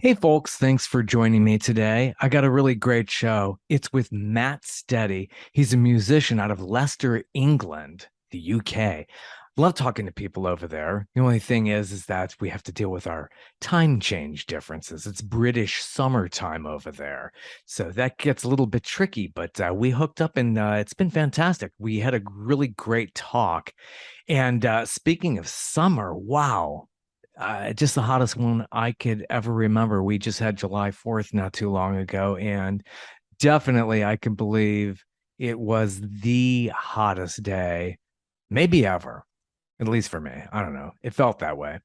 Hey, folks, thanks for joining me today. I got a really great show. It's with Matt Steady. He's a musician out of Leicester, England, the UK. Love talking to people over there. The only thing is that we have to deal with our time change differences. It's British summertime over there. So that gets a little bit tricky, but we hooked up and it's been fantastic. We had a really great talk. And speaking of summer, wow, just the hottest one I could ever remember. We just had July 4th not too long ago, and definitely I can believe it was the hottest day, maybe ever, at least for me. I don't know. It felt that way.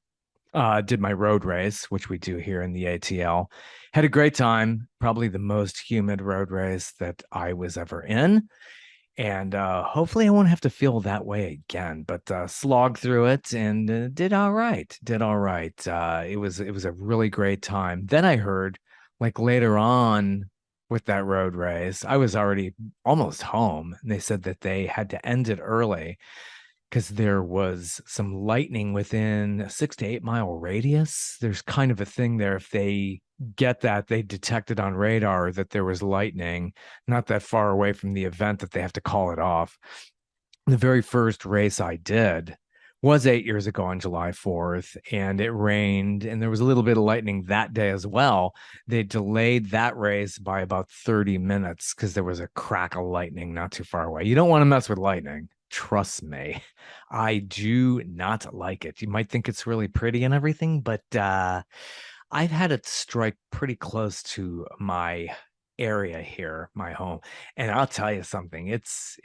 Did my road race, which we do here in the ATL. Had a great time, probably the most humid road race that I was ever in. And hopefully I won't have to feel that way again, but slog through it and did all right. Did all right. It was a really great time. Then I heard like later on with that road race, I was already almost home, and they said that they had to end it early because there was some lightning within a 6 to 8 mile radius. There's kind of a thing there. If they get that, they detected on radar that there was lightning not that far away from the event that they have to call it off. The very first race I did was 8 years ago on July 4th, and it rained, and there was a little bit of lightning that day as well. They delayed that race by about 30 minutes because there was a crack of lightning not too far away. You don't want to mess with lightning. Trust me, I do not like it. You might think it's really pretty and everything, but I've had it strike pretty close to my area here, my home. And I'll tell you something, it's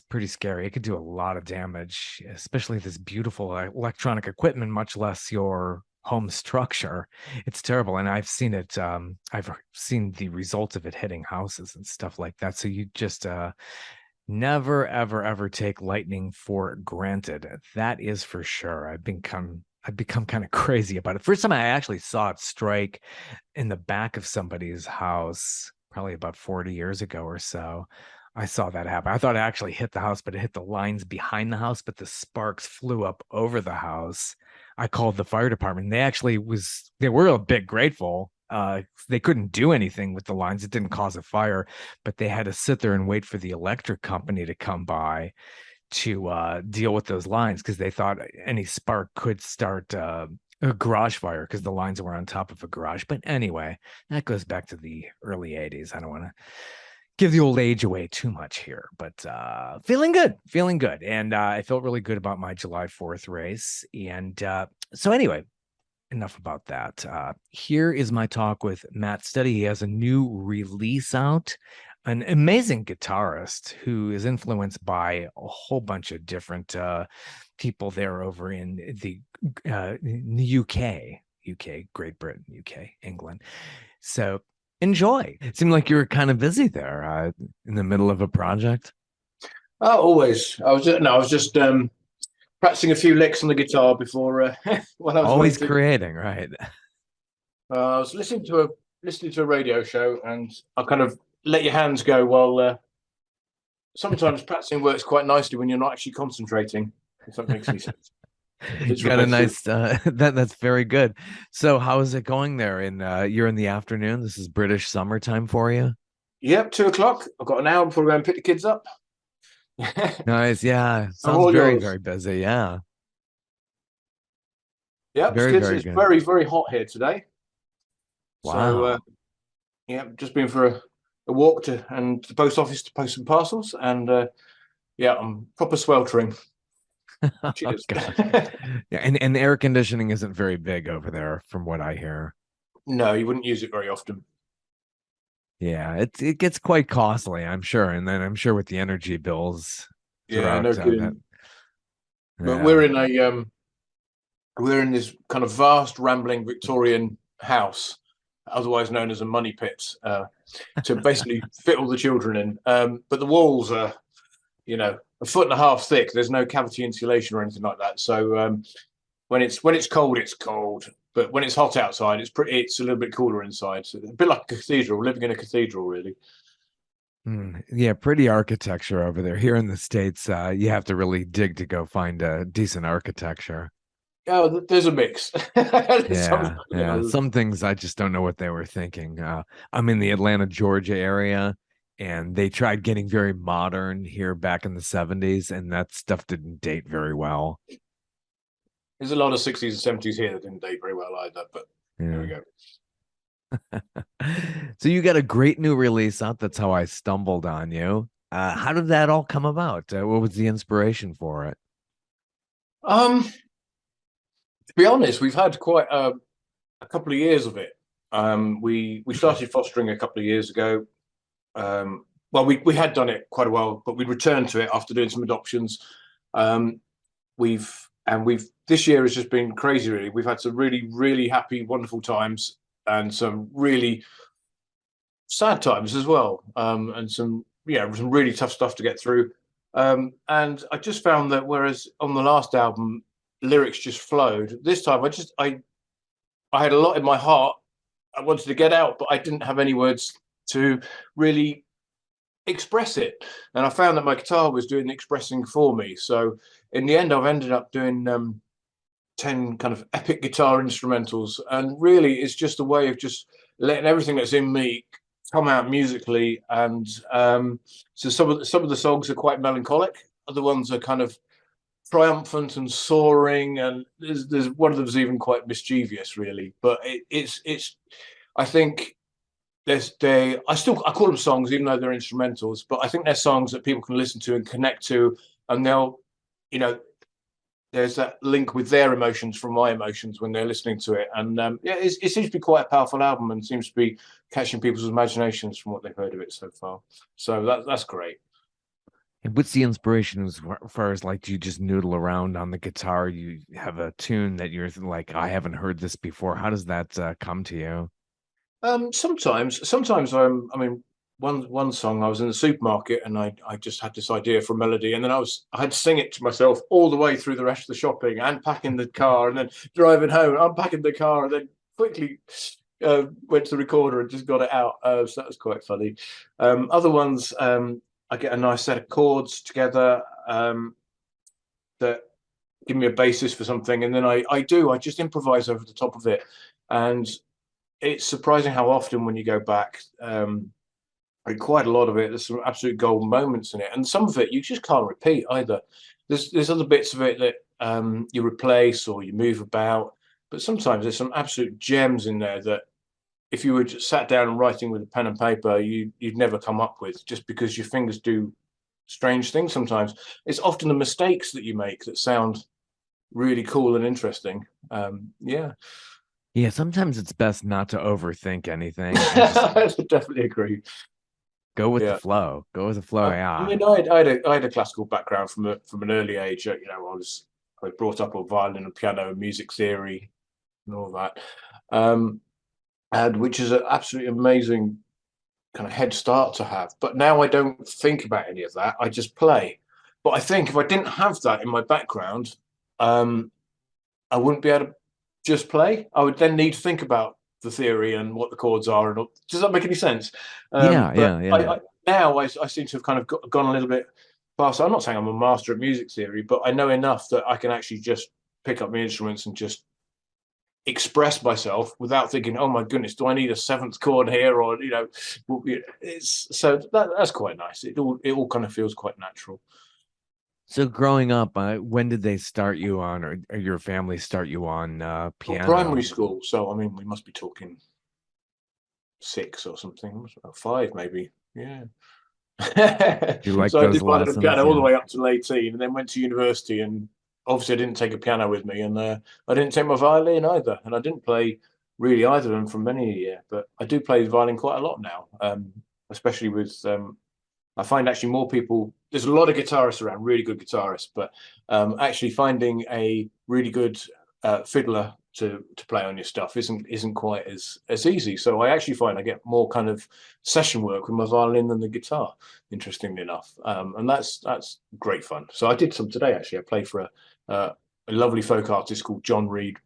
pretty scary. It could do a lot of damage, especially this beautiful electronic equipment, much less your home structure. It's terrible. And I've seen it, I've seen the results of it hitting houses and stuff like that. So you just never, ever, ever take lightning for granted. That is for sure. I've become kind of crazy about it. First time I actually saw it strike in the back of somebody's house, probably about 40 years ago or so. I saw that happen. I thought it actually hit the house, but it hit the lines behind the house, but the sparks flew up over the house. I called the fire department. They were a bit grateful. They couldn't do anything with the lines. It didn't cause a fire, but they had to sit there and wait for the electric company to come by to deal with those lines because they thought any spark could start a garage fire because the lines were on top of a garage. But anyway, that goes back to the early 80s. I don't want to give the old age away too much here, but feeling good, feeling good. And I felt really good about my July 4th race. And so anyway, enough about that. Here is my talk with Matt Steady. He has a new release out, an amazing guitarist who is influenced by a whole bunch of different people there over in the UK, Great Britain, UK, England. So enjoy. It seemed like you were kind of busy there in the middle of a project. Oh, always. I was just practicing a few licks on the guitar before while I was Always waiting. creating, right? I was listening to a radio show, and I kind of let your hands go while sometimes practicing works quite nicely when you're not actually concentrating. If that makes any sense. If it's Got a repetitive. nice that's very good. So how is it going there in you're in the afternoon? This is British summertime for you? Yep, 2 o'clock. I've got an hour before I go and pick the kids up. Nice. Yeah. I'm Sounds all very, yours. very busy. Yeah. Yep, Very, very it's good. very, very hot here today. So Wow. yeah, just been for a walk to and the post office to post some parcels, and yeah, I'm proper sweltering. Oh Cheers. gosh. Yeah, and the air conditioning isn't very big over there from what I hear. No, you wouldn't use it very often. Yeah, it gets quite costly, I'm sure. And then I'm sure with the energy bills Yeah, throughout no that. kidding. But Yeah. we're in this kind of vast, rambling Victorian house, otherwise known as a money pit, to basically fit all the children in. But the walls are, a foot and a half thick. There's no cavity insulation or anything like that. So when it's cold, it's cold. But when it's hot outside, it's a little bit cooler inside. So a bit like a cathedral, living in a cathedral, really. Yeah, pretty architecture over there. Here in the States, you have to really dig to go find a decent architecture. Oh, there's a mix. Some Yeah, yeah. Some things I just don't know what they were thinking. I'm in the Atlanta, Georgia area, and they tried getting very modern here back in the 70s, and that stuff didn't date very well. there's a lot of 60s and 70s here that didn't date very well either, but there we Yeah. go. So you got a great new release out. That's how I stumbled on you. How did that all come about? What was the inspiration for it? To be honest, we've had quite a couple of years of it. We started fostering a couple of years ago. Well, we had done it quite a while, but we returned to it after doing some adoptions. Um, we've this year has just been crazy. Really, we've had some really happy, wonderful times, and some really sad times as well, and some really tough stuff to get through. And I just found that whereas on the last album lyrics just flowed, this time I had a lot in my heart I wanted to get out, but I didn't have any words to really express it. And I found that my guitar was doing the expressing for me. So in the end, I've ended up doing 10 kind of epic guitar instrumentals. And really, it's just a way of just letting everything that's in me come out musically. And so some of the songs are quite melancholic. Other ones are kind of triumphant and soaring, and there's one of them's even quite mischievous, really. But it's I think I call them songs even though they're instrumentals, but I think they're songs that people can listen to and connect to, and they'll you know there's that link with their emotions from my emotions when they're listening to it. And yeah, it seems to be quite a powerful album and seems to be catching people's imaginations from what they've heard of it so far. So that's great. And what's the inspiration as far as like, do you just noodle around on the guitar? You have a tune that you're like, I haven't heard this before. How does that come to you? Sometimes I mean, one song I was in the supermarket and I just had this idea for a melody, and then I had to sing it to myself all the way through the rest of the shopping and packing the car and then driving home, unpacking the car, and then quickly went to the recorder and just got it out. So that was quite funny. Other ones, I get a nice set of chords together that give me a basis for something, and then I just improvise over the top of it, and it's surprising how often when you go back, quite a lot of it, there's some absolute golden moments in it, and some of it you just can't repeat either. There's other bits of it that you replace or you move about, but sometimes there's some absolute gems in there that if you were just sat down and writing with a pen and paper, you'd never come up with, just because your fingers do strange things sometimes. It's often the mistakes that you make that sound really cool and interesting. Yeah. Yeah, sometimes it's best not to overthink anything and just I definitely agree. go with the Yeah. flow. Go with the flow. I Yeah. mean, I had a classical background from an early age. I was brought up on violin and piano and music theory and all that, um, and which is an absolutely amazing kind of head start to have. But now I don't think about any of that. I just play. But I think if I didn't have that in my background, um, I wouldn't be able to just play. I would then need to think about the theory and what the chords are. And all. Does that make any sense? Yeah, But yeah, yeah. now I seem to have kind of gone a little bit faster. I'm not saying I'm a master at music theory, but I know enough that I can actually just pick up my instruments and just express myself without thinking, oh my goodness, do I need a seventh chord here? Or, it's so that's quite nice. It all kind of feels quite natural. So growing up, when did they start you on, or your family start you on Well, primary piano? school. So, I mean, we must be talking six or something, five maybe. Yeah. Do you like So I those did violin and lessons? piano all the Yeah. way up to 18, and then went to university. And obviously, I didn't take a piano with me, and I didn't take my violin either, and I didn't play really either of them for many a year. But I do play the violin quite a lot now, especially with. I find actually more people. There's a lot of guitarists around, really good guitarists, but actually finding a really good fiddler to play on your stuff isn't quite as easy. So I actually find I get more kind of session work with my violin than the guitar, interestingly enough, and that's great fun. So I did some today actually. I played for a lovely folk artist called John Reed,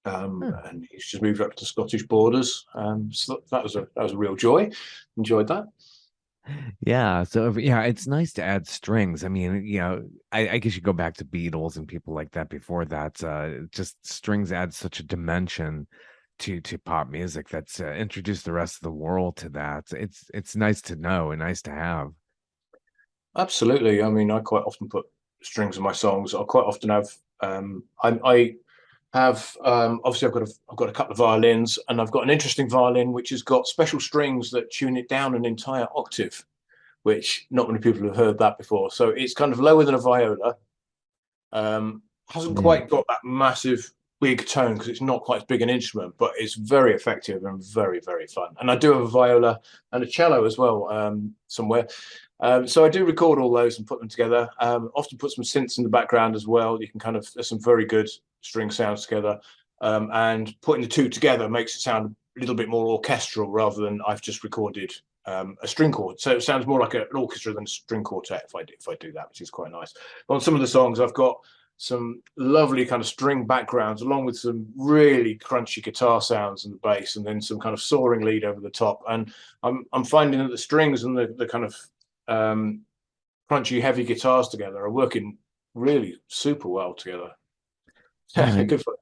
Huh. and he's just moved up to Scottish borders. So that was a real joy. Enjoyed that. Yeah, so yeah, it's nice to add strings. I mean, I guess you go back to Beatles and people like that before that. Just strings add such a dimension to pop music that's introduced the rest of the world to that. It's nice to know and nice to have. Absolutely. I mean, I quite often put strings in my songs. I quite often have. I have obviously I've got a couple of violins, and I've got an interesting violin which has got special strings that tune it down an entire octave, which not many people have heard that before. So it's kind of lower than a viola. Hasn't Mm. quite got that massive big tone because it's not quite as big an instrument, but it's very effective and very, very fun. And I do have a viola and a cello as well somewhere. So I do record all those and put them together. Often put some synths in the background as well. You can kind of, there's some very good string sounds together. And putting the two together makes it sound a little bit more orchestral rather than I've just recorded a string chord. So it sounds more like an orchestra than a string quartet if I do that, which is quite nice. But on some of the songs, I've got some lovely kind of string backgrounds, along with some really crunchy guitar sounds and the bass, and then some kind of soaring lead over the top. And I'm finding that the strings and the kind of um, crunchy, heavy guitars together are working really super well together. Yeah, Good for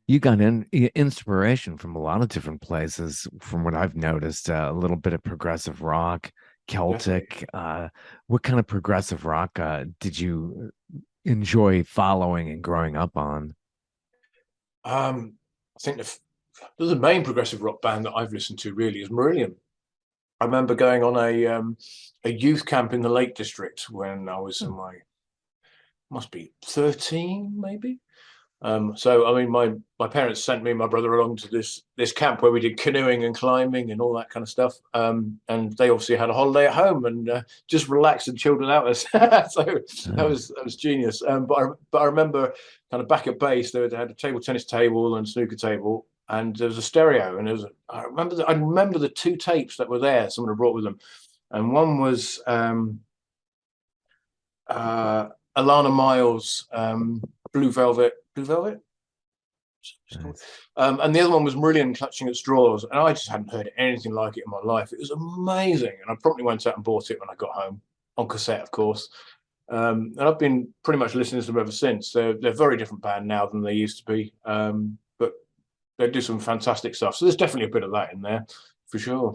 you got inspiration from a lot of different places, from what I've noticed. A little bit of progressive rock, definitely. Celtic. What kind of progressive rock did you enjoy following and growing up on? I think the main progressive rock band that I've listened to really is Marillion. I remember going on a youth camp in the Lake District when I was in Oh, my must be 13 maybe. So I mean, my parents sent me and my brother along to this camp where we did canoeing and climbing and all that kind of stuff. And they obviously had a holiday at home and just relaxed and chilled without us. So oh, that was genius. But I remember kind of back at base they had a table tennis table and snooker table, and there was a stereo. And I remember the two tapes that were there. Someone had brought with them, and one was uh, Alana Miles' Blue Velvet it's called. nice. And the other one was Marillion Clutching at Straws, and I just hadn't heard anything like it in my life. It was amazing, and I promptly went out and bought it when I got home on cassette, of course. And I've been pretty much listening to them ever since. They're a very different band now than they used to be, but they do some fantastic stuff. So there's definitely a bit of that in there for sure.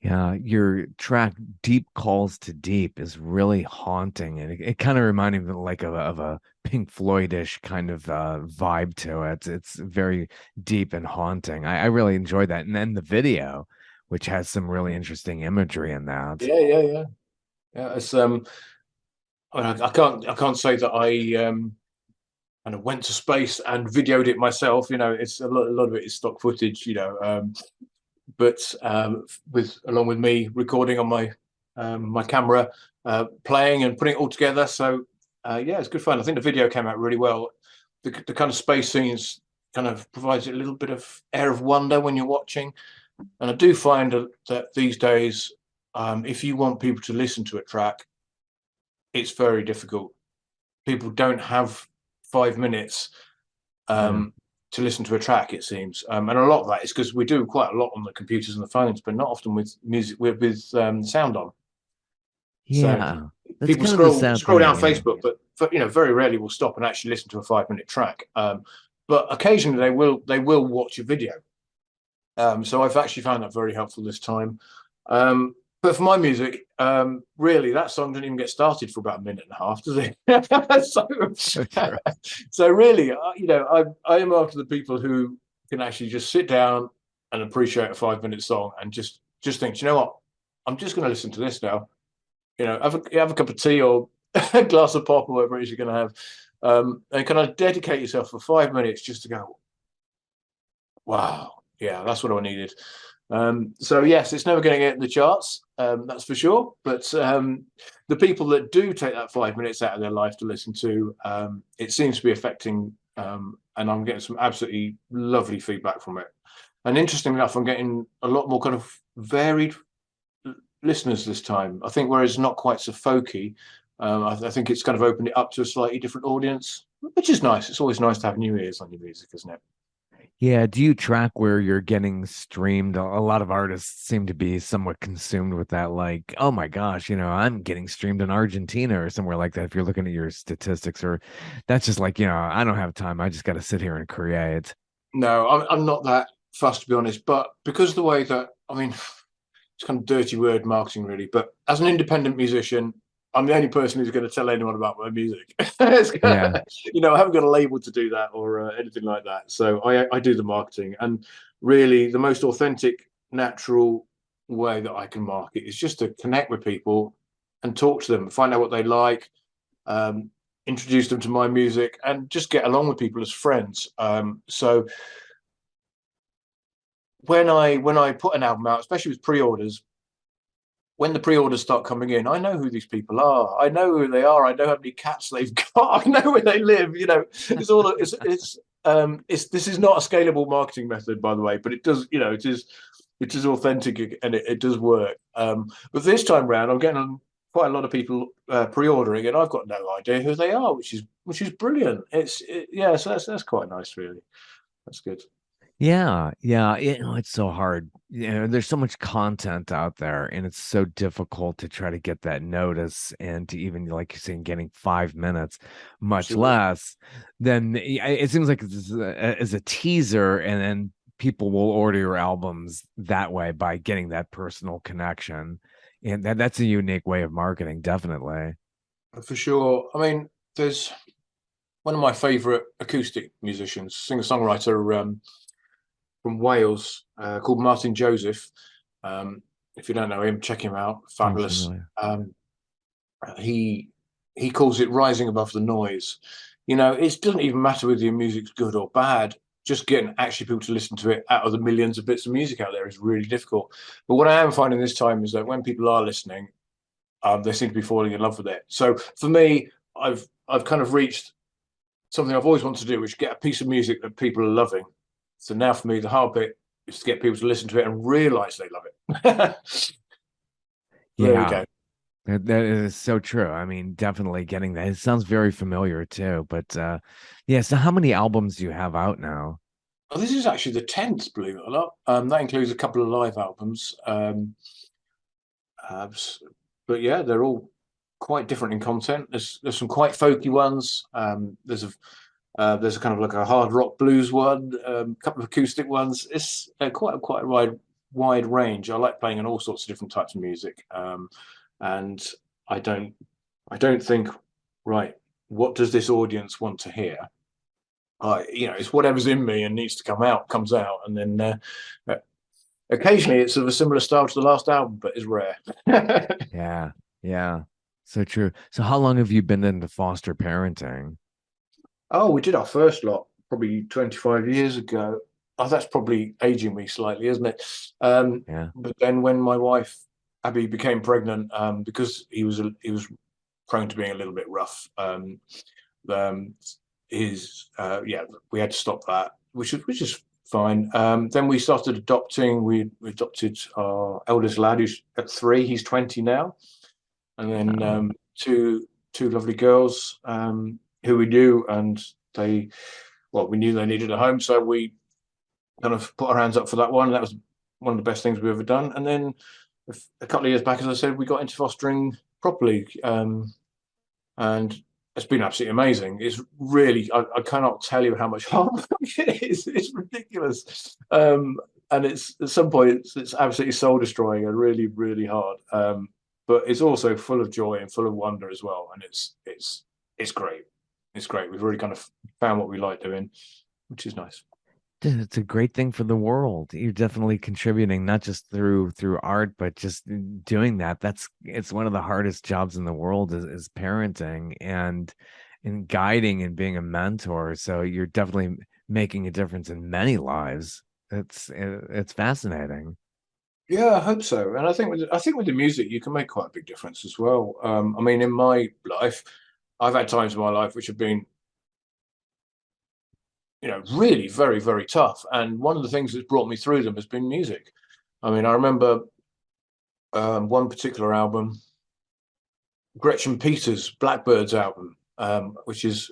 Yeah, your track "Deep Calls to Deep" is really haunting, and it kind of reminded me like of a Pink Floyd-ish kind of vibe to it. It's very deep and haunting. I really enjoyed that, and then the video, which has some really interesting imagery in that. Yeah. It's I can't say that I kind of went to space and videoed it myself. You know, it's a lot of it is stock footage. You know, but with along with me recording on my camera, playing and putting it all together. So yeah, it's good fun. I think the video came out really well. The kind of space scenes kind of provides a little bit of air of wonder when you're watching. And I do find that these days, if you want people to listen to a track, it's very difficult. People don't have 5 minutes Mm. um, to listen to a track, it seems. And a lot of that is because we do quite a lot on the computers and the phones, but not often with music with sound on. So Yeah, that's people kind of the sad scroll down thing. Yeah. Facebook, but you know, very rarely will stop and actually listen to a 5 minute track. But occasionally they will watch a video. So I've actually found that very helpful this time. But for my music, really, that song didn't even get started for about a minute and a half, does it? So true. So really, you know, I am after the people who can actually just sit down and appreciate a 5 minute song and just think, you know what, I'm just going to listen to this now. You know, have a cup of tea or a glass of pop or whatever it is you're going to have, and kind of dedicate yourself for 5 minutes just to go, wow, yeah, that's what I needed. So yes, it's never going to get in the charts, that's for sure. But the people that do take that 5 minutes out of their life to listen to, it seems to be affecting, and I'm getting some absolutely lovely feedback from it. And interestingly enough, I'm getting a lot more kind of varied listeners this time. I think whereas not quite so folky, I think it's kind of opened it up to a slightly different audience, which is nice. It's always nice to have new ears on your music, isn't it? Yeah, do you track where you're getting streamed? A lot of artists seem to be somewhat consumed with that, like, oh my gosh, I'm getting streamed in Argentina or somewhere like that. If you're looking at your statistics, or that's just like, I don't have time. I just got to sit here and create. No, I'm not that fussed to be honest, but because of the way that I mean, it's kind of dirty word marketing really, but as an independent musician, I'm the only person who's going to tell anyone about my music. Yeah. I haven't got a label to do that or anything like that. So I do the marketing, and really the most authentic, natural way that I can market is just to connect with people and talk to them, find out what they like, um, introduce them to my music, and just get along with people as friends. So when I put an album out, especially with pre-orders, when the pre-orders start coming in, I know who these people are. I know who they are. I know how many cats they've got. I know where they live. It's all it's this is not a scalable marketing method, by the way, but it does. It is authentic and it does work. But this time round, I'm getting quite a lot of people pre-ordering, and I've got no idea who they are, which is brilliant. Yeah, so that's quite nice, really. That's good. Yeah, yeah, it's so hard. There's so much content out there, and it's so difficult to try to get that notice and to even, like you're saying, getting 5 minutes, much Absolutely. less. Then it seems like it's as a teaser, and then people will order your albums that way by getting that personal connection, and that's a unique way of marketing, definitely. For sure. I mean, there's one of my favorite acoustic musicians, singer-songwriter from Wales, called Martin Joseph. If you don't know him, check him out. I'm Fabulous. familiar. He he calls it rising above the noise. It doesn't even matter whether your music's good or bad. Just getting actually people to listen to it out of the millions of bits of music out there is really difficult. But what I am finding this time is that when people are listening, they seem to be falling in love with it. So for me, I've kind of reached something I've always wanted to do, which is get a piece of music that people are loving. So now for me, the hard bit is to get people to listen to it and realize they love it. There we Yeah, go. that is so true. I mean, definitely getting that. It sounds very familiar too. But yeah, so how many albums do you have out now? Well, this is actually the 10th, believe it or not. That includes a couple of live albums. Uh, but yeah, they're all quite different in content. There's some quite folky ones. There's a kind of like a hard rock blues one, a couple of acoustic ones. It's quite a wide range. I like playing in all sorts of different types of music, and I don't I don't think, right, what does this audience want to hear? It's whatever's in me and needs to come out comes out, and then occasionally it's of a similar style to the last album, but it's rare. Yeah, yeah, so true. So how long have you been into foster parenting? Oh, we did our first lot probably 25 years ago. Oh, that's probably aging me slightly, isn't it? Yeah. But then when my wife Abby became pregnant, because he was prone to being a little bit rough, um, yeah, we had to stop that, which is fine. Then we started adopting. We adopted our eldest lad, who's at 3. He's 20 now, and then Oh, two lovely girls who we knew, and we knew they needed a home, so we kind of put our hands up for that one. That was one of the best things we've ever done. And then a couple of years back, as I said, we got into fostering properly, and it's been absolutely amazing. It's really, I cannot tell you how much hard work it is. It's ridiculous. And it's at some point it's absolutely soul destroying and really, really hard. But it's also full of joy and full of wonder as well. And it's great. It's great. We've really kind of found what we like doing, which is nice. it's a great thing for the world. You're definitely contributing, not just through art, but just doing that. It's one of the hardest jobs in the world is parenting and guiding and being a mentor. So you're definitely making a difference in many lives. It's fascinating. Yeah, I hope so. And I think with the music, you can make quite a big difference as well. I mean, in my life, I've had times in my life which have been, really very, very tough. And one of the things that's brought me through them has been music. I mean, I remember one particular album, Gretchen Peters' Blackbirds album, which is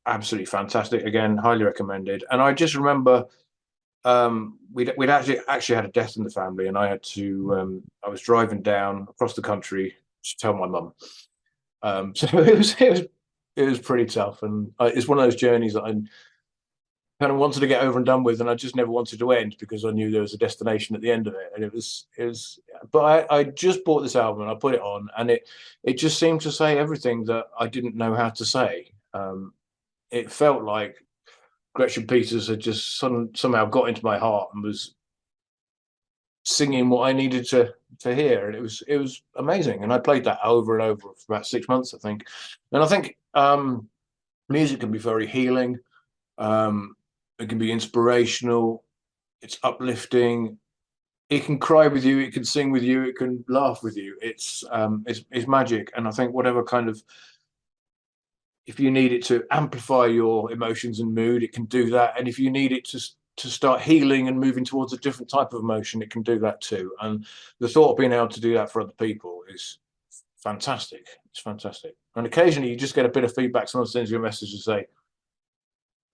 absolutely fantastic. Again, highly recommended. And I just remember we'd actually had a death in the family, and I had to. I was driving down across the country to tell my mum. So it was pretty tough, and it's one of those journeys that I kind of wanted to get over and done with, and I just never wanted to end because I knew there was a destination at the end of it, and it was. But I just bought this album and I put it on, and it just seemed to say everything that I didn't know how to say. It felt like Gretchen Peters had just somehow got into my heart and was singing what I needed to hear, and it was amazing. And I played that over and over for about 6 months, I think. And I think music can be very healing. Um, it can be inspirational. It's uplifting. It can cry with you. It can sing with you. It can laugh with you. It's magic. And I think whatever kind of, if you need it to amplify your emotions and mood, it can do that. And if you need it to start healing and moving towards a different type of emotion, it can do that too. And the thought of being able to do that for other people is fantastic. It's fantastic. And occasionally you just get a bit of feedback. Someone sends you a message and say,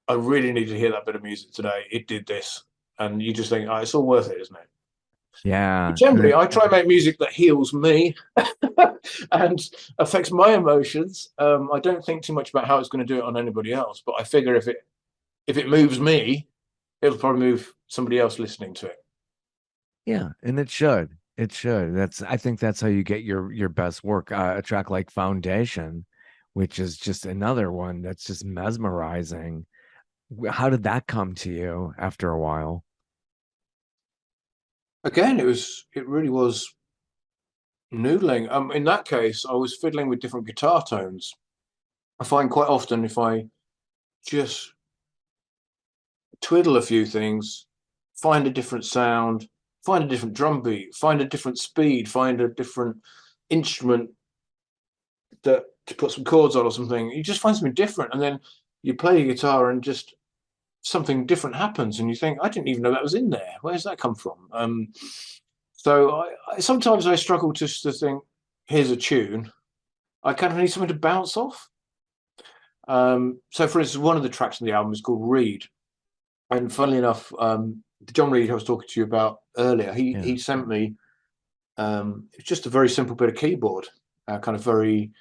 I really need to hear that bit of music today. It did this. And you just think, oh, it's all worth it, isn't it? But Yeah. generally, I try and make music that heals me and affects my emotions. I don't think too much about how it's going to do it on anybody else, but I figure if it moves me, it'll probably move somebody else listening to it. Yeah, and it should. It should. I think that's how you get your best work. A track like Foundation, which is just another one that's just mesmerizing. How did that come to you after a while? Again, it really was noodling. In that case, I was fiddling with different guitar tones. I find quite often if I just twiddle a few things, find a different sound, find a different drum beat, find a different speed, find a different instrument that to put some chords on or something. You just find something different, and then you play your guitar, and just something different happens, and you think, I didn't even know that was in there. Where's that come from? So I sometimes I struggle just to think, here's a tune. I kind of need something to bounce off. So, for instance, one of the tracks on the album is called Reed, and funnily enough, the John Reed I was talking to you about earlier, he Yeah. he sent me it's just a very simple bit of keyboard, kind of very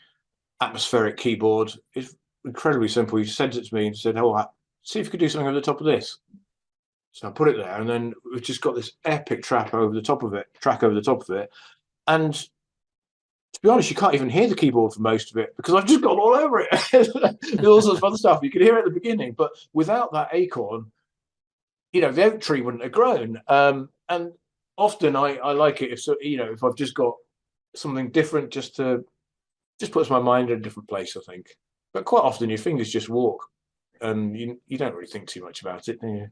atmospheric keyboard. It's incredibly simple. He sent it to me and said, "Oh, see if you could do something over the top of this." So I put it there, and then we've just got this epic track over the top of it, and to be honest, you can't even hear the keyboard for most of it because I've just gone all over it. There's all sorts of other stuff. You can hear it at the beginning, but without that acorn, the oak tree wouldn't have grown. And often I like it if I've just got something different, just puts my mind in a different place, I think. But quite often your fingers just walk, and you don't really think too much about it, do you?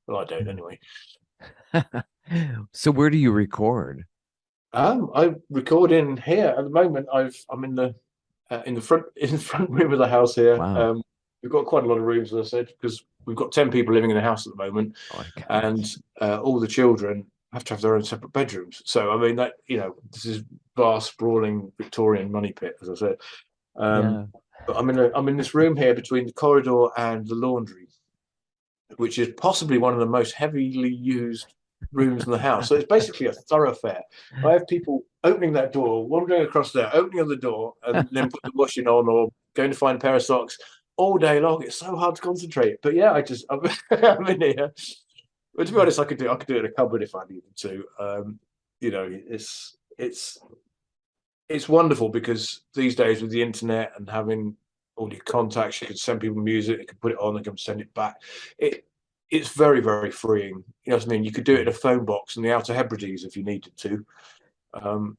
Well, I don't anyway. So where do you record? I record in here at the moment. I'm in the front room of the house here. Wow. We've got quite a lot of rooms, as I said, because we've got 10 people living in the house at the moment, Oh my and goodness. all the children have to have their own separate bedrooms. So I mean that this is vast, sprawling Victorian money pit, as I said. Um, Yeah. but I'm in this room here between the corridor and the laundry, which is possibly one of the most heavily used rooms in the house. So it's basically a thoroughfare. I have people opening that door, wandering across there, opening the door, and then put the washing on or going to find a pair of socks all day long. It's so hard to concentrate. But yeah, I'm in here. But to be honest, I could do it in a cupboard if I needed to. It's wonderful because these days with the internet and having all your contacts, you can send people music, they can put it on, they can send it back. It's very, very freeing. You know what I mean? You could do it in a phone box in the Outer Hebrides if you needed to. Um,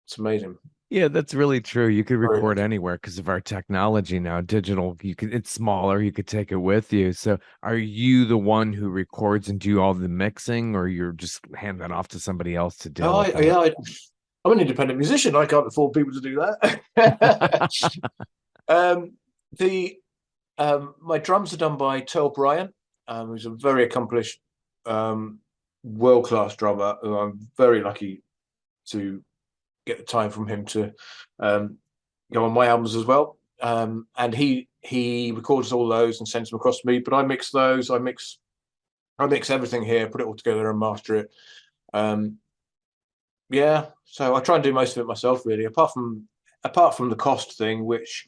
it's amazing. Yeah, that's really true. You could Very record lucky. anywhere because of our technology now. Digital, it's smaller, you could take it with you. So are you the one who records and do all the mixing, or you're just hand that off to somebody else to deal Oh, with yeah, that? I'm an independent musician. I can't afford people to do that. um, the My drums are done by Tel Bryant, who's a very accomplished, um, world-class drummer who I'm very lucky to get the time from him to um, go on my albums as well. And he records all those and sends them across to me. But I mix those. I mix I mix everything here, put it all together, and master it. Um, yeah, so I try and do most of it myself, really. Apart from the cost thing, which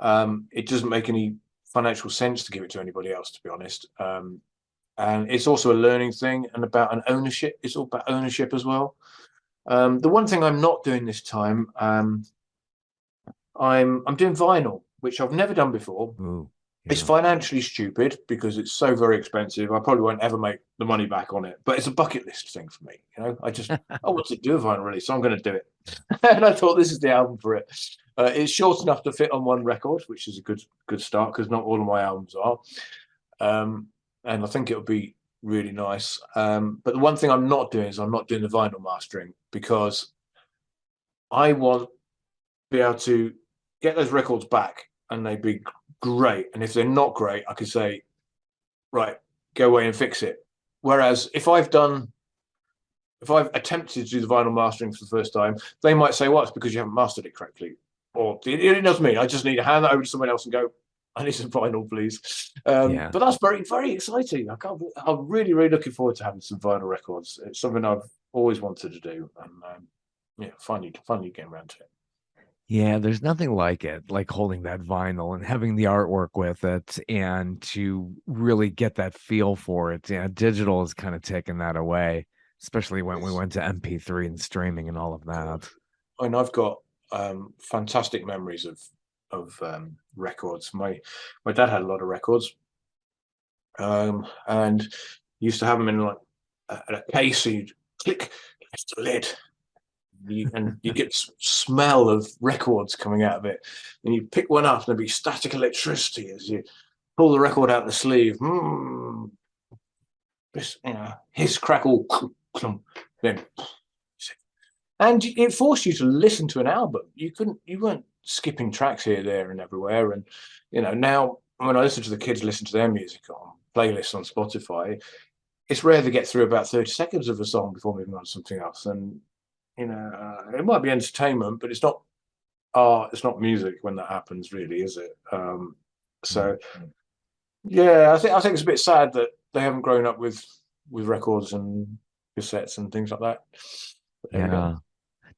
it doesn't make any financial sense to give it to anybody else, to be honest. And it's also a learning thing and about an ownership. It's all about ownership as well. The one thing I'm not doing this time, I'm doing vinyl, which I've never done before. Ooh, It's yeah. financially stupid because it's so very expensive. I probably won't ever make the money back on it, but it's a bucket list thing for me. I want to do a vinyl release, so I'm going to do it. And I thought this is the album for it. It's short enough to fit on one record, which is a good start because not all of my albums are. Um, and I think it'll be really nice. But the one thing I'm not doing is I'm not doing the vinyl mastering because I want to be able to get those records back and they be great. And if they're not great, I could say, right, go away and fix it. Whereas if I've attempted to do the vinyl mastering for the first time, they might say, well, it's because you haven't mastered it correctly. Or it doesn't mean I just need to hand that over to someone else and go, I need some vinyl, please. Yeah. But that's very, very exciting. I'm really, really looking forward to having some vinyl records. It's something I've always wanted to do. And yeah, finally getting around to it. Yeah, there's nothing like it, like holding that vinyl and having the artwork with it and to really get that feel for it. Yeah, digital is kind of taking that away, especially when we Yes. went to MP3 and streaming and all of God. that. I mean, I've got fantastic memories of records. My dad had a lot of records, and used to have them in like a case. So you'd click, lift the lid, and you get smell of records coming out of it. And you pick one up, and there'd be static electricity as you pull the record out the sleeve. This, hiss, crackle, then and it forced you to listen to an album. You weren't skipping tracks here, there, and everywhere. And now when I listen to the kids listen to their music on playlists on Spotify, it's rare to get through about 30 seconds of a song before moving on to something else. And it might be entertainment, but it's not art. It's not music when that happens, really, is it? So Mhm. yeah, I think it's a bit sad that they haven't grown up with records and cassettes and things like that. But there we go. Yeah.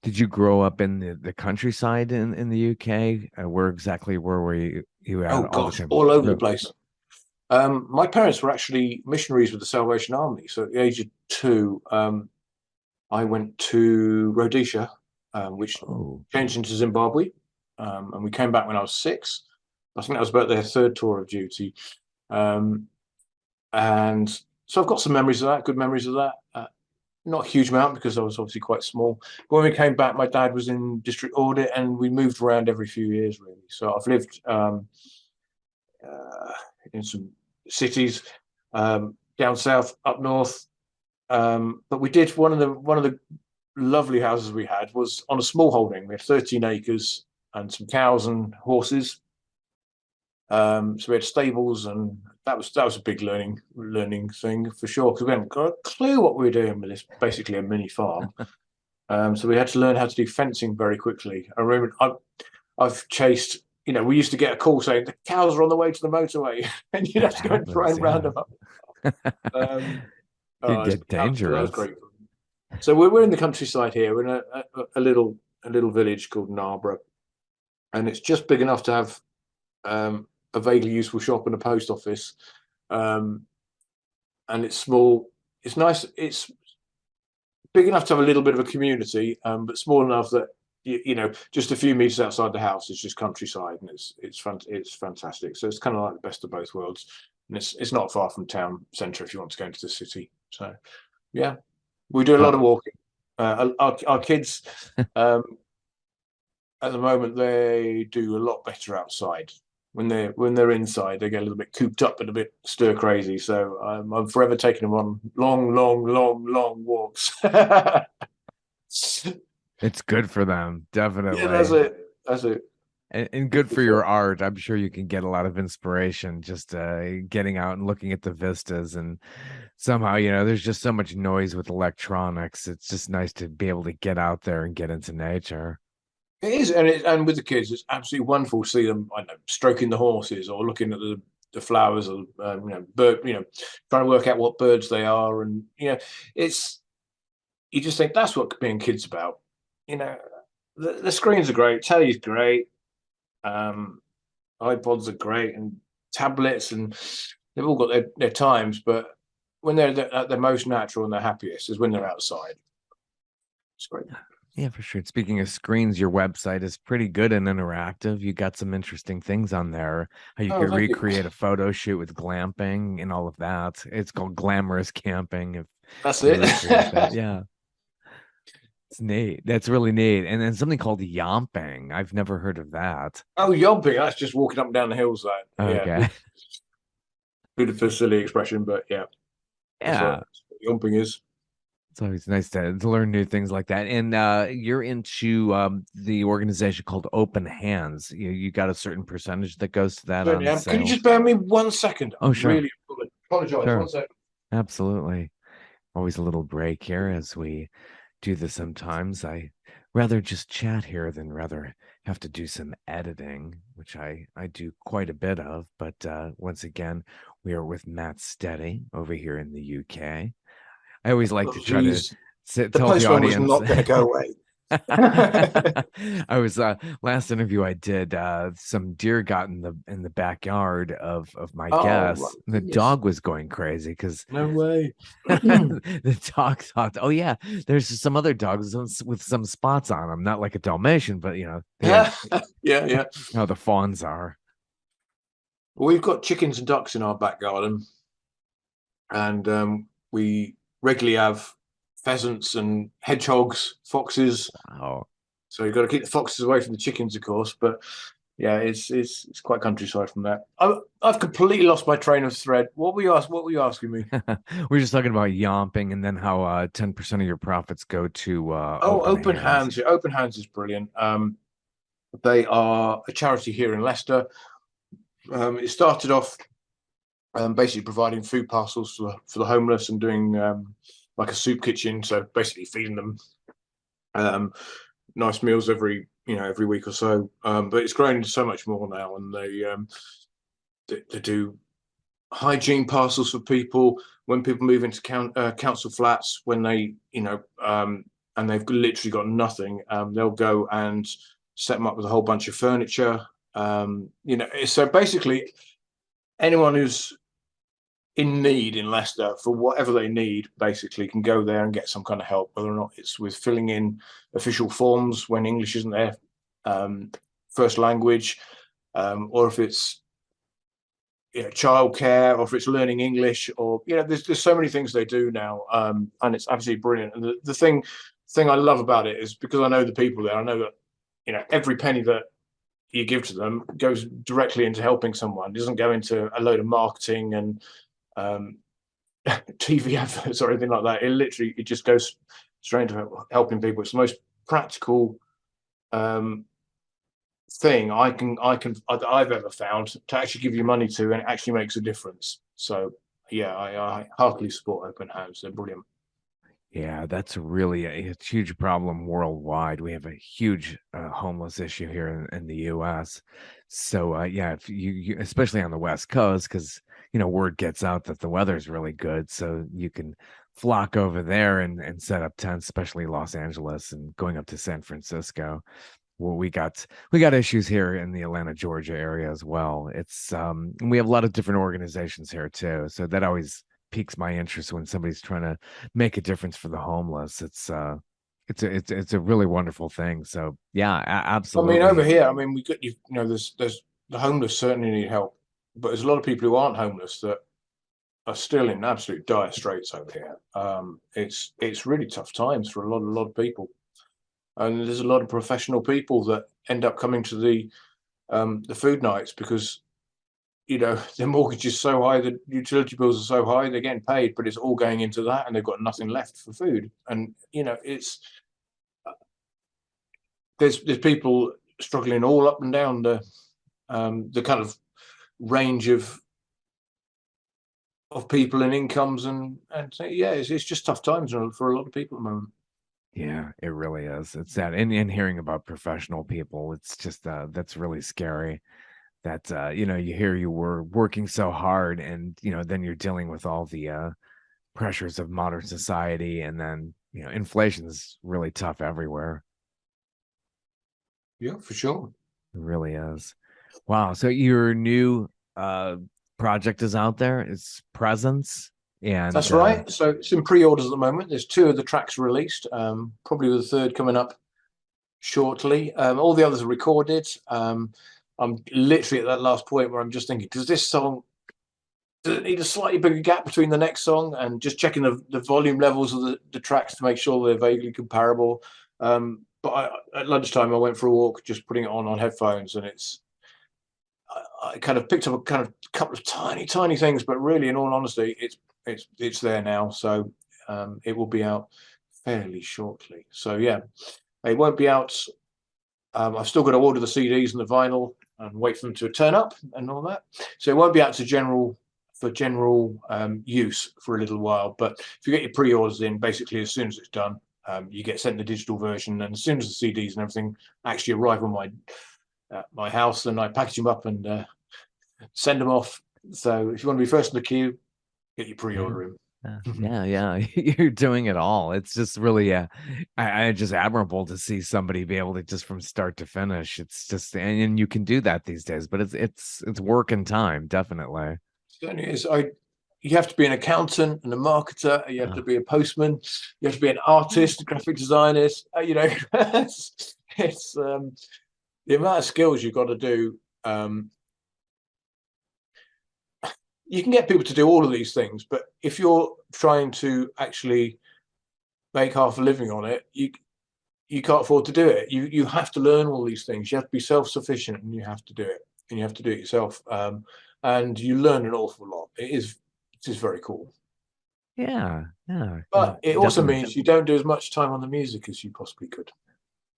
Did you grow up in the countryside in the UK? Where exactly were you at Oh all the gosh, time? all over the No. place. My parents were actually missionaries with the Salvation Army. So at the age of 2, I went to Rhodesia, which Oh, changed into Zimbabwe. And we came back when I was 6. I think that was about their third tour of duty. Um, and so I've got some memories of that, good memories of that. Not a huge amount because I was obviously quite small. But when we came back, my dad was in district audit and we moved around every few years, really. So I've lived uh, in some cities down south, up north. But we did one of the lovely houses we had was on a small holding. We had 13 acres and some cows and horses. So we had stables, and that was a big learning thing for sure because we hadn't got a clue what we were doing with this basically a mini farm. So we had to learn how to do fencing very quickly. I remember I've chased. We used to get a call saying the cows are on the way to the motorway, and you'd that have to go and try happens, and round yeah. them up. Um, Could oh, get that was dangerous. great. So we're in the countryside here. We're in a little village called Narborough, and it's just big enough to have a vaguely useful shop and a post office. Um, and it's small. It's nice. It's big enough to have a little bit of a community, but small enough that just a few meters outside the house is just countryside, and it's fantastic. So it's kind of like the best of both worlds, and it's not far from town centre if you want to go into the city. So yeah, we do a lot How of walking. Our kids at the moment they do a lot better outside. When they're inside, they get a little bit cooped up and a bit stir crazy. So I'm forever taking them on long, long, long, long walks. Yeah, it's good for them, that's definitely. it. That's it. And Good good for for sure. your art. I'm sure you can get a lot of inspiration just getting out and looking at the vistas. And somehow, there's just so much noise with electronics. It's just nice to be able to get out there and get into nature. It is, and with the kids, it's absolutely wonderful to see them. I don't know, stroking the horses or looking at the flowers, or bird, trying to work out what birds they are, and it's you just think that's what being kids about. You know, the screens are great, telly's great, um, iPods are great, and tablets, and they've all got their times. But when they're at their most natural and their happiest is when they're outside. It's great. Yeah, for sure. Speaking of screens, your website is pretty good and interactive. You got some interesting things on there. How you Oh, could thank you. recreate a photo shoot with glamping and all of that. It's called glamorous camping. If That's you it. recreate that, yeah, it's neat. That's really neat. And then something called yomping. I've never heard of that. Oh, yomping. That's just walking up and down the hills. That, yeah, Okay. bit of a silly expression, but yeah, that's what Yeah. yomping is. It's always nice to learn new things like that. And you're into the organization called Open Hands. You got a certain percentage that goes to that Certainly on am. Can you sale. just bear me 1 second? Oh, I'm sure. really apologize. Sure. 1 second. Absolutely. Always a little break here as we do this sometimes. I rather just chat here than rather have to do some editing, which I do quite a bit of. But once again, we are with Matt Steady over here in the UK. I always like Oh, to try to geez. The tell the postman was audience. not going to go away. I was last interview I did, some deer got in the backyard of my Oh, my guest. The goodness. dog was going crazy because No way. the dog thought, oh yeah, there's some other dogs with some spots on them, not like a Dalmatian, but they had Yeah, yeah. how the fawns are. Well, we've got chickens and ducks in our back garden, and we regularly have pheasants and hedgehogs, foxes. Wow. So you've got to keep the foxes away from the chickens, of course. But yeah, it's quite countryside from that. I've completely lost my train of thread. What were you asking me? We're just talking about yomping and then how 10% of your profits go to Oh, open Open hands. Hands. Yeah, Open Hands is brilliant. They are a charity here in Leicester. It started off basically providing food parcels for the homeless and doing like a soup kitchen. So basically feeding them um, nice meals every week or so. But it's grown into so much more now, and they do hygiene parcels for people when people move into council flats when they and they've literally got nothing. They'll go and set them up with a whole bunch of furniture. So basically anyone who's in need in Leicester for whatever they need, basically can go there and get some kind of help, whether or not it's with filling in official forms when English isn't their first language, or if it's childcare, or if it's learning English, or there's so many things they do now, and it's absolutely brilliant. And the thing I love about it is because I know the people there. I know that every penny that you give to them goes directly into helping someone. It doesn't go into a load of marketing and um, TV adverts or anything like that. It just goes straight into helping people. It's the most practical um, thing I've ever found to actually give you money to, and it actually makes a difference. So yeah, I heartily support Open Hands. They're brilliant. Yeah, that's really a huge problem worldwide. We have a huge homeless issue here in the U.S. So yeah, if you especially on the West Coast, because word gets out that the weather's really good, so you can flock over there and set up tents, especially Los Angeles and going up to San Francisco. Well, we got issues here in the Atlanta, Georgia area as well. It's and we have a lot of different organizations here too. So that always piques my interest when somebody's trying to make a difference for the homeless. It's a really wonderful thing. So yeah, I mean, over absolutely. here, I mean, we got there's the homeless certainly need help, but there's a lot of people who aren't homeless that are still in absolute dire straits over here. It's really tough times for a lot of people, and there's a lot of professional people that end up coming to the food nights because their mortgage is so high, the utility bills are so high, they're getting paid, but it's all going into that, and they've got nothing left for food. And it's there's people struggling all up and down the kind of range of people and incomes, and so, yeah, it's just tough times for a lot of people at the moment. Yeah, it really is. It's sad. And hearing about professional people, it's just that's really scary. that you hear you were working so hard, and then you're dealing with all the pressures of modern society, and then inflation is really tough everywhere. Yeah, for sure. It really is. Wow. So your new uh project is out there. It's Presence. And That's right. So it's in pre-orders at the moment. There's two of the tracks released, probably with the third coming up shortly. All the others are recorded. I'm literally at that last point where I'm just thinking, does it need a slightly bigger gap between the next song? And just checking the volume levels of the tracks to make sure they're vaguely comparable. But at lunchtime, I went for a walk, just putting it on headphones, and I kind of picked up a kind of couple of tiny things, but really, in all honesty, it's there now. So it will be out fairly shortly. So yeah, it won't be out. I've still got to order the CDs and the vinyl and wait for them to turn up and all that. So it won't be out to general use for a little while. But if you get your pre-orders in, basically as soon as it's done, you get sent the digital version, and as soon as the CDs and everything actually arrive on my house, then I package them up and send them off. So if you want to be first in the queue, get your yeah. pre-order in. Yeah. You're doing it all. It's just really just admirable to see somebody be able to just from start to finish. It's just and you can do that these days, but it's work and time, definitely. Certainly is. You have to be an accountant and a marketer. You have to Oh, be a postman. You have to be an artist, a graphic designer. It's the amount of skills you've got to do. You can get people to do all of these things, but if you're trying to actually make half a living on it, you can't afford to do it. You have to learn all these things. You have to be self-sufficient, and you have to do it, and you have to do it yourself. And you learn an awful lot. It is very cool. yeah, yeah, But it also definitely. means you don't do as much time on the music as you possibly could.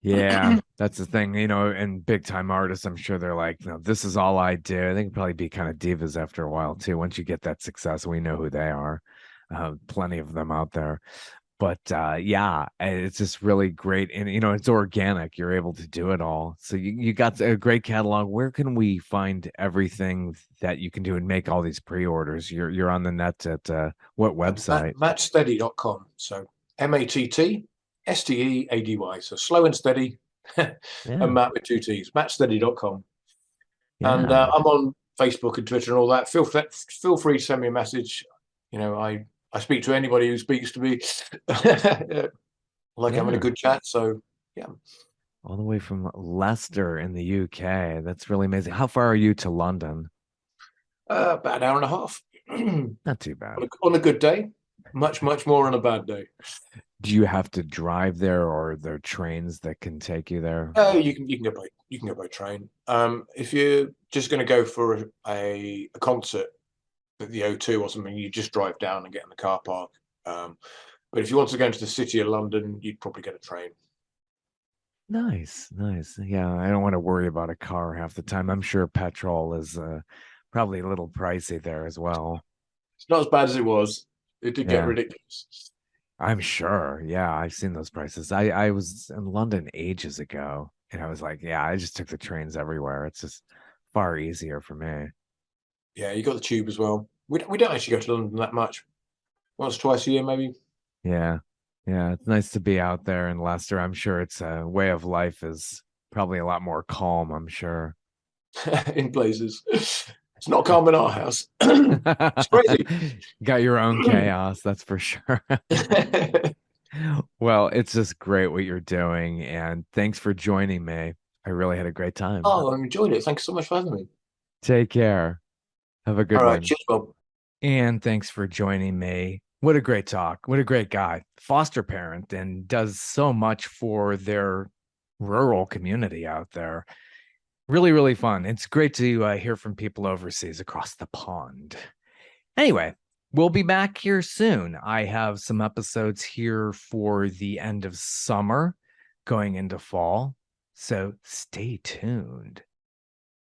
Yeah, that's the thing, and big time artists, I'm sure they're like, no, this is all I do. They can probably be kind of divas after a while too. Once you get that success, we know who they are. Plenty of them out there. But yeah, it's just really great. And it's organic. You're able to do it all. So you got a great catalog. Where can we find everything that you can do and make all these pre-orders? You're on the net at what website? Mattsteady.com. So MATTSTEADY. So slow and steady. And Yeah. Matt with two T's. Mattsteady.com. And Yeah. I'm on Facebook and Twitter and all that. Feel free to send me a message. I speak to anybody who speaks to me, like having a Yeah. good chat. So yeah, All the way from Leicester in the UK. That's really amazing. How far are you to London? about an hour and a half Not too bad. on a good day. Much more on a bad day. Do you have to drive there, or are there trains that can take you there? You can go by train. If you're just going to go for a concert at the O2 or something, you just drive down and get in the car park. But if you want to go into the city of London, you'd probably get a train. Nice, nice. Yeah, I don't want to worry about a car half the time. I'm sure petrol is probably a little pricey there as well. It's not as bad as it was. It did get Yeah, ridiculous. I'm sure. Yeah, I've seen those prices. I was in London ages ago, and I was like, yeah, I just took the trains everywhere. It's just far easier for me. Yeah, you got the tube as well. We don't actually go to London that much. Once, twice a year, maybe. Yeah. Yeah, it's nice to be out there in Leicester. I'm sure it's a way of life is probably a lot more calm, I'm sure. In places. It's not calm in our house. It's crazy. Got your own chaos, that's for sure. Well, it's just great what you're doing, and thanks for joining me. I really had a great time. Oh, I enjoyed it. Thanks so much for having me. Take care. Have a good All right, one. cheers, Bob. And thanks for joining me. What a great talk. What a great guy. Foster parent and does so much for their rural community out there. Really, really fun. It's great to hear from people overseas across the pond. Anyway, we'll be back here soon. I have some episodes here for the end of summer, going into fall. So stay tuned.